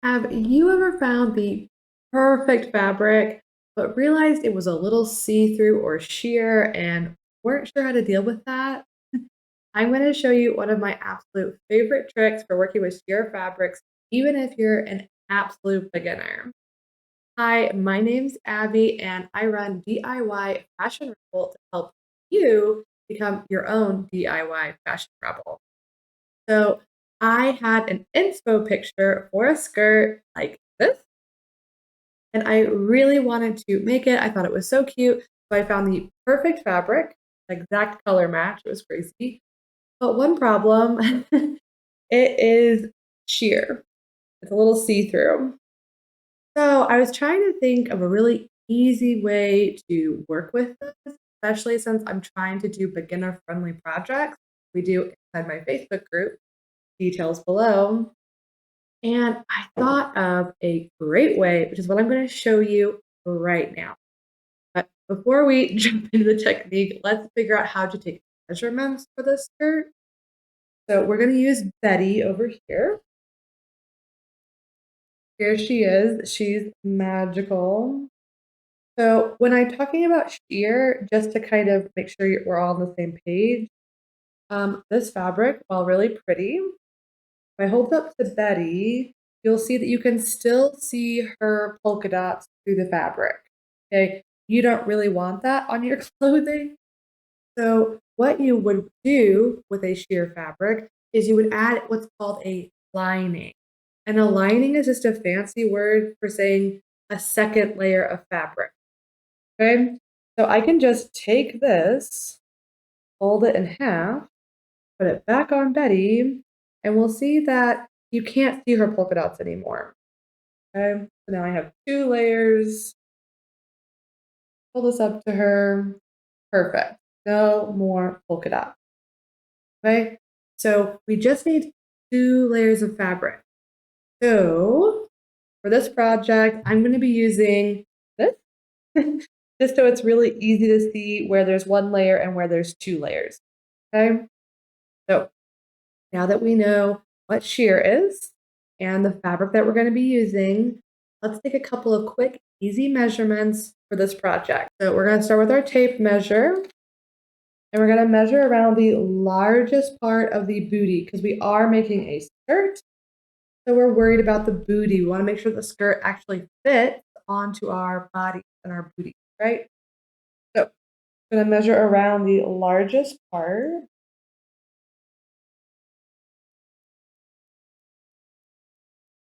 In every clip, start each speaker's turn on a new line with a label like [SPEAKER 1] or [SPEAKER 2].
[SPEAKER 1] Have you ever found the perfect fabric, but realized it was a little see-through or sheer and weren't sure how to deal with that? I'm going to show you one of my absolute favorite tricks for working with sheer fabrics, even if you're an absolute beginner. Hi, my name's Abby, and I run DIY Fashion Rebel to help you become your own DIY fashion rebel. So I had an inspo picture for a skirt like this, and I really wanted to make it. I thought it was so cute. So I found the perfect fabric, exact color match. It was crazy. But one problem, it is sheer. It's a little see-through. So I was trying to think of a really easy way to work with this, especially since I'm trying to do beginner-friendly projects. We do inside my Facebook group, details below. And I thought of a great way, which is what I'm going to show you right now. But before we jump into the technique, let's figure out how to take measurements for this skirt. So we're going to use Betty over here. Here she is. She's magical. So when I'm talking about sheer, just to kind of make sure we're all on the same page, this fabric, while really pretty, if I hold up to Betty, you'll see that you can still see her polka dots through the fabric. Okay, you don't really want that on your clothing. So what you would do with a sheer fabric is you would add what's called a lining. And a lining is just a fancy word for saying a second layer of fabric. Okay, so I can just take this, fold it in half, put it back on Betty, and we'll see that you can't see her polka dots anymore. Okay, so now I have two layers. Pull this up to her. Perfect. No more polka dot. Okay, so we just need two layers of fabric. So for this project, I'm going to be using this just so it's really easy to see where there's one layer and where there's two layers. Okay, so now that we know what sheer is and the fabric that we're going to be using, let's take a couple of quick, easy measurements for this project. So we're going to start with our tape measure, and we're going to measure around the largest part of the booty because we are making a skirt. So we're worried about the booty. We want to make sure the skirt actually fits onto our body and our booty, right? So I'm going to measure around the largest part.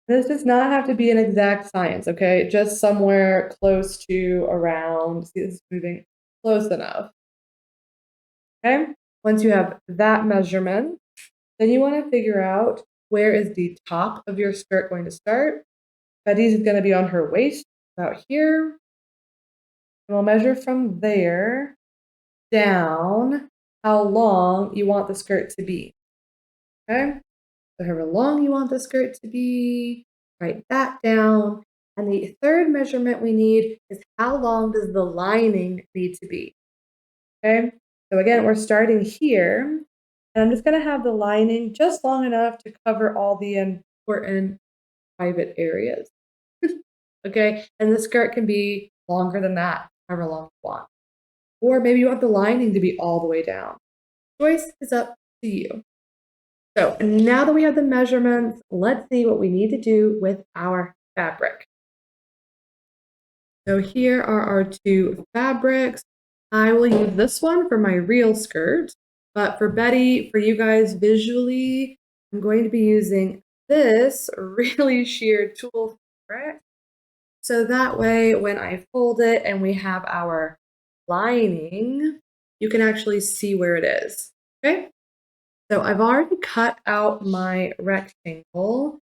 [SPEAKER 1] This does not have to be an exact science, okay? Just somewhere close to around, see this is moving, close enough, okay? Once you have that measurement, then you wanna figure out where is the top of your skirt going to start. Betty's is gonna be on her waist, about here, and we'll measure from there down how long you want the skirt to be, okay? So however long you want the skirt to be, write that down. And the third measurement we need is how long does the lining need to be? Okay, so again, we're starting here, and I'm just going to have the lining just long enough to cover all the important private areas. Okay, and the skirt can be longer than that, however long you want. Or maybe you want the lining to be all the way down. Choice is up to you. So now that we have the measurements, let's see what we need to do with our fabric. So here are our two fabrics. I will use this one for my real skirt, but for Betty, for you guys visually, I'm going to be using this really sheer tulle fabric. So that way, when I fold it and we have our lining, you can actually see where it is, okay? So I've already cut out my rectangle.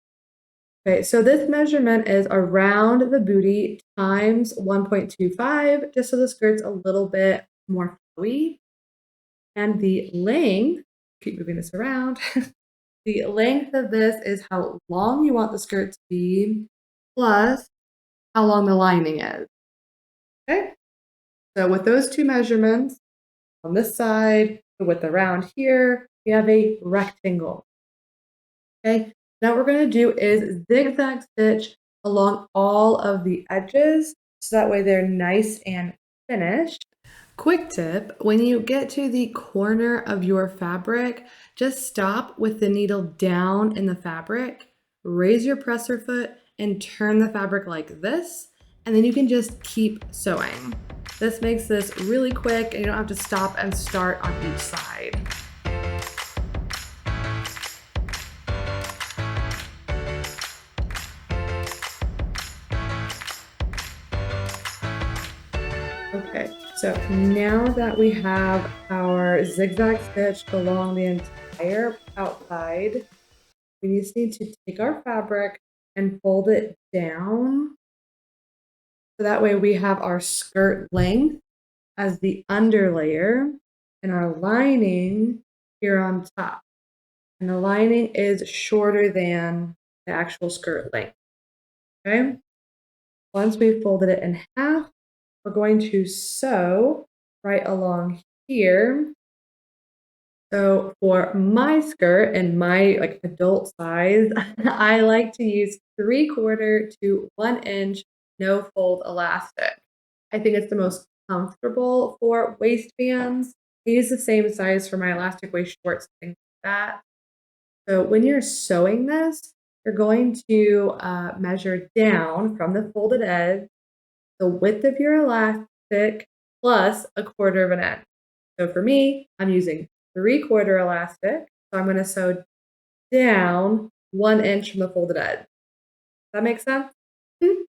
[SPEAKER 1] Okay, so this measurement is around the booty times 1.25, just so the skirt's a little bit more flowy. And the length, keep moving this around, the length of this is how long you want the skirt to be, plus how long the lining is. Okay, so with those two measurements, on this side, the width around here, we have a rectangle. Okay, Now what we're gonna do is zigzag stitch along all of the edges, so that way they're nice and finished. Quick tip, when you get to the corner of your fabric, just stop with the needle down in the fabric, raise your presser foot, and turn the fabric like this, and then you can just keep sewing. This makes this really quick, and you don't have to stop and start on each side. Okay, so now that we have our zigzag stitched along the entire outside, we just need to take our fabric and fold it down. So that way we have our skirt length as the under layer and our lining here on top. And the lining is shorter than the actual skirt length, okay? Once we've folded it in half, we're going to sew right along here. So for my skirt and my like adult size, I like to use 3/4 to 1 inch no fold elastic. I think it's the most comfortable for waistbands. I use the same size for my elastic waist shorts, things like that. So when you're sewing this, you're going to measure down from the folded edge the width of your elastic plus 1/4 of an inch. So for me, I'm using 3/4 elastic. So I'm going to sew down 1 inch from the folded edge. Does that make sense? Hmm,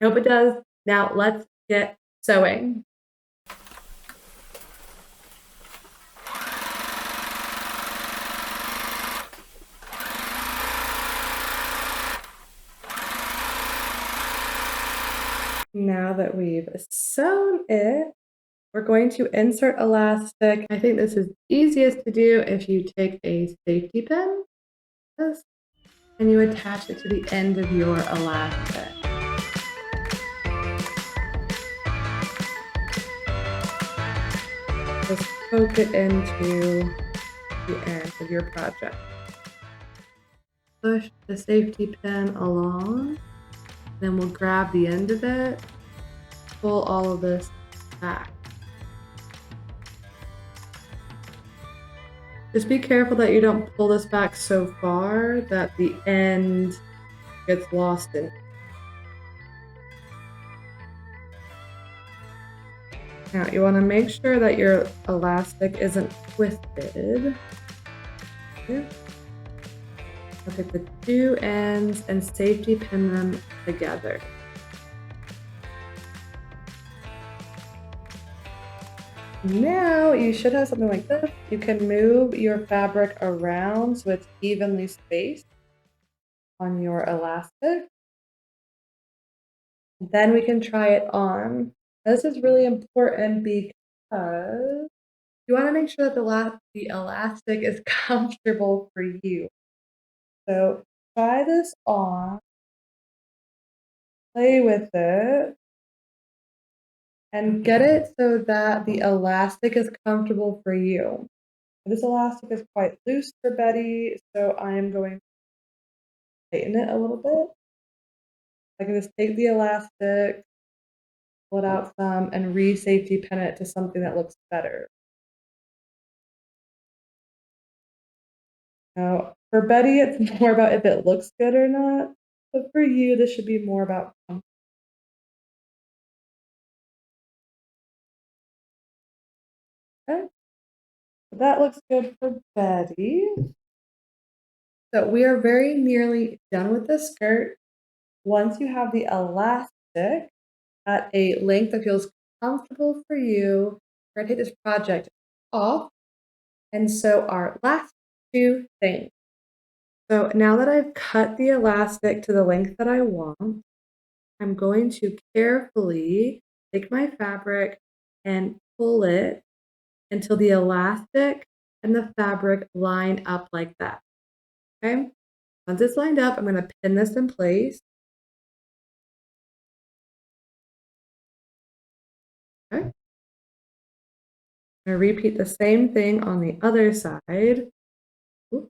[SPEAKER 1] I hope it does. Now let's get sewing. Now that we've sewn it, we're going to insert elastic. I think this is easiest to do if you take a safety pin and you attach it to the end of your elastic. Just poke it into the end of your project. Push the safety pin along, then we'll grab the end of it, pull all of this back. Just be careful that you don't pull this back so far that the end gets lost in. Now you want to make sure that your elastic isn't twisted. Here. Look at the two ends and safety pin them together. Now you should have something like this. You can move your fabric around so it's evenly spaced on your elastic. Then we can try it on. This is really important because you want to make sure that the elastic is comfortable for you. So try this on, play with it, and get it so that the elastic is comfortable for you. This elastic is quite loose for Betty, so I am going to tighten it a little bit. I can just take the elastic, pull it out some, and re-safety pin it to something that looks better. Now, for Betty, it's more about if it looks good or not, but for you, this should be more about comfort. Okay, so that looks good for Betty. So we are very nearly done with the skirt. Once you have the elastic at a length that feels comfortable for you, we're gonna take this project off and sew our last two things. So now that I've cut the elastic to the length that I want, I'm going to carefully take my fabric and pull it until the elastic and the fabric line up like that. Okay? Once it's lined up, I'm going to pin this in place. Okay? I'm going to repeat the same thing on the other side. Oop.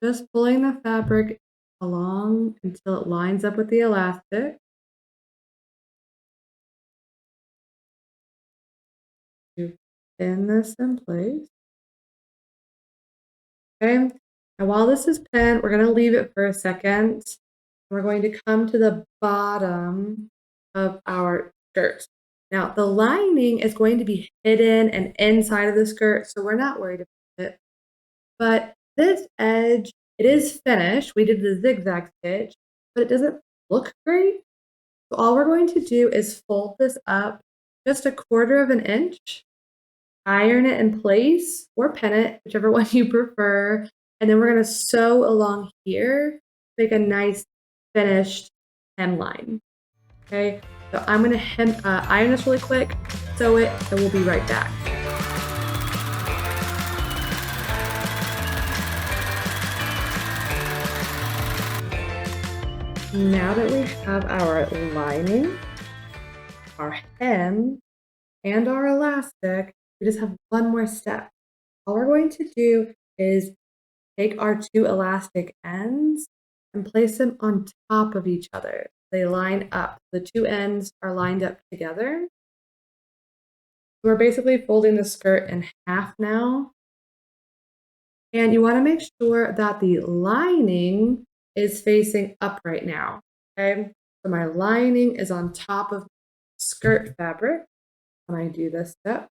[SPEAKER 1] Just pulling the fabric along until it lines up with the elastic. You pin this in place. Okay. Now, while this is pinned, we're going to leave it for a second. We're going to come to the bottom of our skirt. Now, the lining is going to be hidden and inside of the skirt, so we're not worried about it. But this edge, it is finished. We did the zigzag stitch, but it doesn't look great. So all we're going to do is fold this up just 1/4 of an inch, iron it in place or pin it, whichever one you prefer. And then we're going to sew along here, make a nice finished hemline. Okay, so I'm going to iron this really quick, sew it, and we'll be right back. Now that we have our lining, our hem, and our elastic, we just have one more step. All we're going to do is take our 2 elastic ends and place them on top of each other. They line up. The 2 ends are lined up together. We're basically folding the skirt in half now. And you want to make sure that the lining is facing up right now. Okay, so my lining is on top of skirt fabric when I do this step.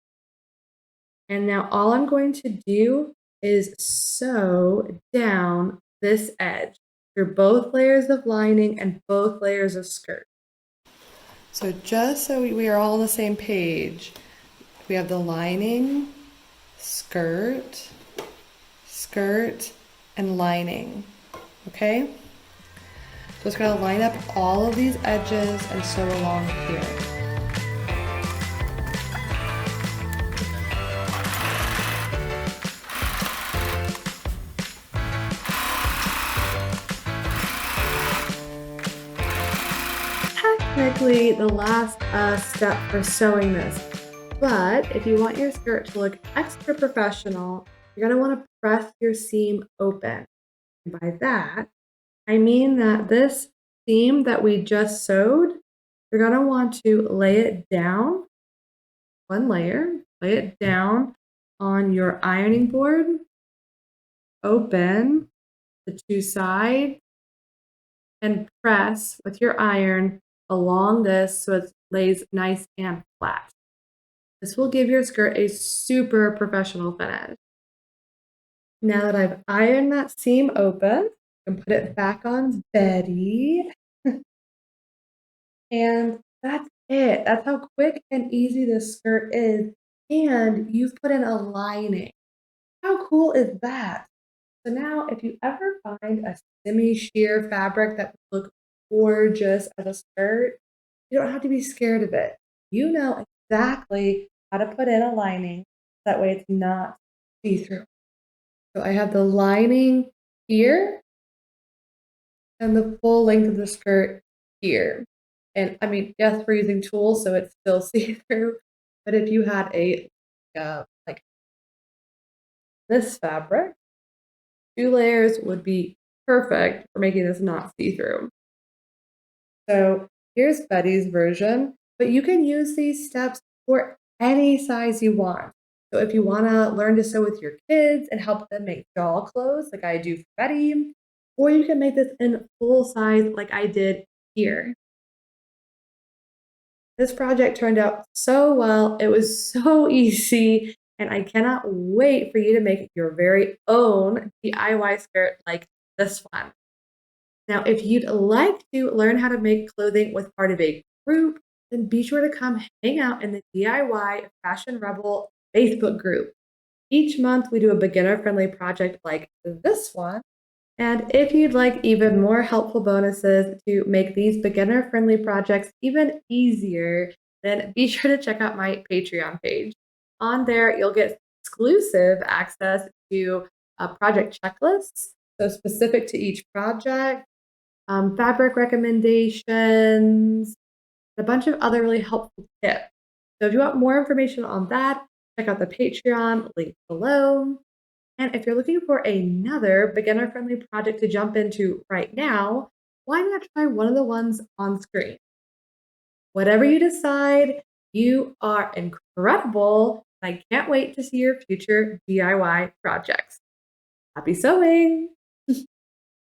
[SPEAKER 1] And now all I'm going to do is sew down this edge through both layers of lining and both layers of skirt. So just so we are all on the same page, we have the lining, skirt, skirt, and lining, okay? Just gonna line up all of these edges and sew along here. Technically the last step for sewing this, but if you want your skirt to look extra professional, you're going to want to press your seam open. And by that, I mean that this seam that we just sewed, you're going to want to lay it down, one layer, lay it down on your ironing board, open the 2 sides, and press with your iron along this so it lays nice and flat. This will give your skirt a super professional finish. Now that I've ironed that seam open, I can put it back on Betty. And that's it. That's how quick and easy this skirt is. And you've put in a lining. How cool is that? So now if you ever find a semi-sheer fabric that would look gorgeous as a skirt, you don't have to be scared of it. You know exactly how to put in a lining. That way it's not see-through. So I have the lining here and the full length of the skirt here. And I mean, yes, we're using tools, so it's still see-through. But if you had like this fabric, 2 layers would be perfect for making this not see-through. So here's Betty's version, but you can use these steps for any size you want. So if you want to learn to sew with your kids and help them make doll clothes like I do for Betty, or you can make this in full size like I did here. This project turned out so well. It was so easy, and I cannot wait for you to make your very own DIY skirt like this one. Now, if you'd like to learn how to make clothing with part of a group, then be sure to come hang out in the DIY Fashion Rebel Facebook group. Each month, we do a beginner-friendly project like this one. And if you'd like even more helpful bonuses to make these beginner-friendly projects even easier, then be sure to check out my Patreon page. On there, you'll get exclusive access to project checklists, so specific to each project, fabric recommendations, a bunch of other really helpful tips. So if you want more information on that, check out the Patreon link below. And if you're looking for another beginner-friendly project to jump into right now, why not try one of the ones on screen? Whatever you decide, you are incredible. I can't wait to see your future DIY projects. Happy sewing!